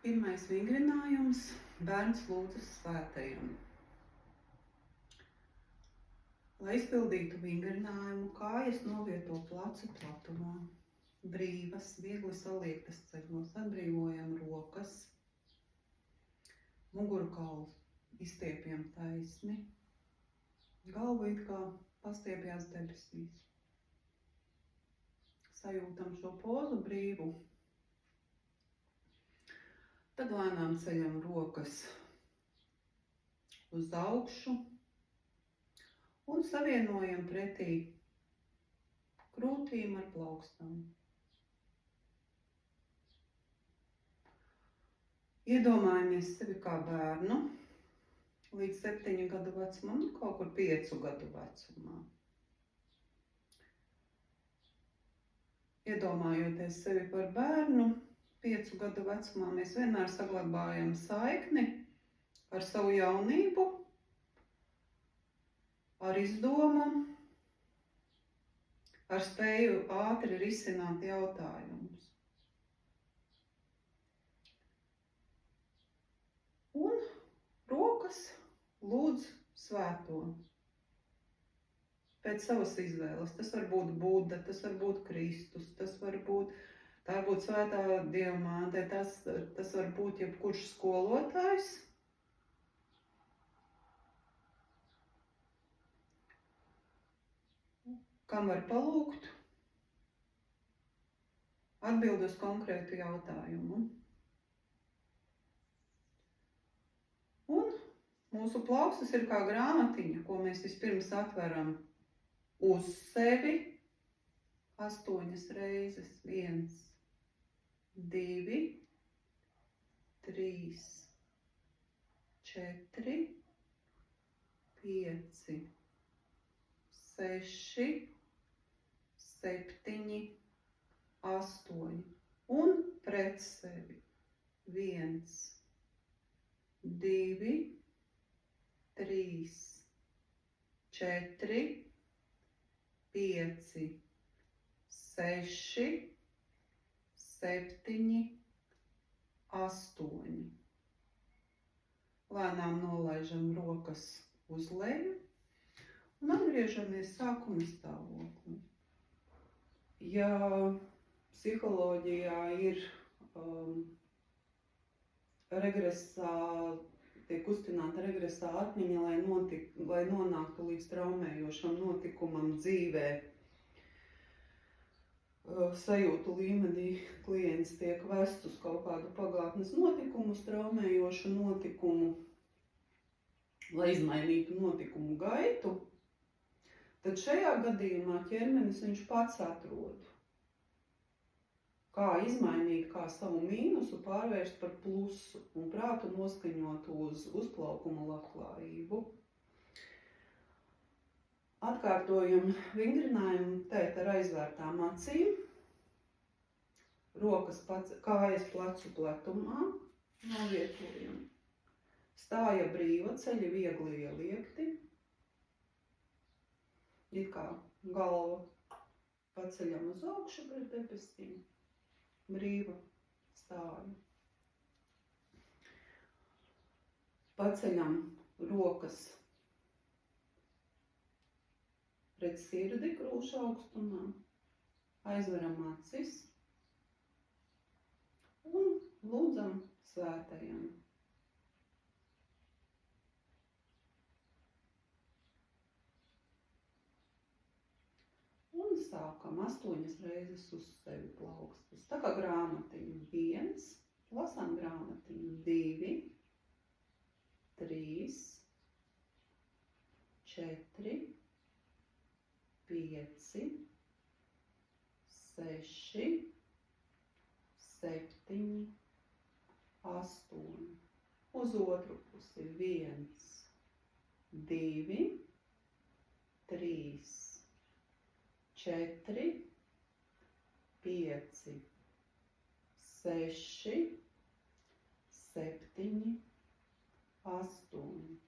Pirmais vingrinājums – bērns lūdzas svētajam. Lai izpildītu vingrinājumu, kājas novieto plecu platumā, brīvas, viegli saliektas ceļos, atbrīvojam rokas, mugurkaulu izstiepjam taisni, galvu it kā pastiepjās debesīs. Sajūtam šo pozu brīvu. Tad lēnām ceļam rokas uz augšu un savienojam pretī krūtīm ar plaukstām. Iedomājamies sevi kā bērnu līdz 7 gadu vecumam, kaut kur 5 gadu vecumā. Iedomājoties sevi par bērnu, 5 gadu vecumā mēs vienmēr saglabājam saikni ar savu jaunību, ar izdomu, ar spēju ātri risināt jautājumus. Un rokas lūdz svēto. Pēc savas izvēles. Tas var būt Buda, tas var būt Kristus, tā var būt svētā Dievmāte, tas var būt jebkurš skolotājs. Kam var palūgt atbild uz konkrētu jautājumu. Un mūsu plaukstas ir kā grāmatiņa, ko mēs vispirms atveram uz sevi 8 reizes. 1, 2, 3, 4, 5, 6, 7, 8 un pret sevi. 1, 2, 3, 4, 5, 6, 7, 8. Lēnām nolaižam rokas uz leju un atgriežamies sākuma stāvoklī. Ja psiholoģijā ir tiek kustināta regresā atmiņa, lai nonāktu līdz traumējošam notikumam dzīvē, sajūtu līmenī klients tiek vests uz kaut kādu pagātnes notikumu, traumējošu notikumu, lai izmainītu notikumu gaitu, tad šajā gadījumā ķermenis viņš pats atrod, kā izmainīt, kā savu mīnusu pārvērst par plusu un prātu noskaņot uz uzplaukuma labklājību. Atkārtojam vingrinājumu tēt ar aizvērtām acīm, rokas kājas plecu pletumā, novietojam. Stāja brīva, ceļi viegli ieliekti, it kā galva paceļam uz augšu pret debesīm, brīva stāja. Paceļam rokas pret sirdi krūšu augstumā, aizveram acis un lūdzam svētajam. Un sākam 8 reizes uz sevi plaukstas. Tā kā grāmatiņu 1, lasām grāmatiņu 2, 3, 4, 5, 6, 7, 8. Uz otru pusi 1, 2, 3, 4, 5, 6, 7, 8.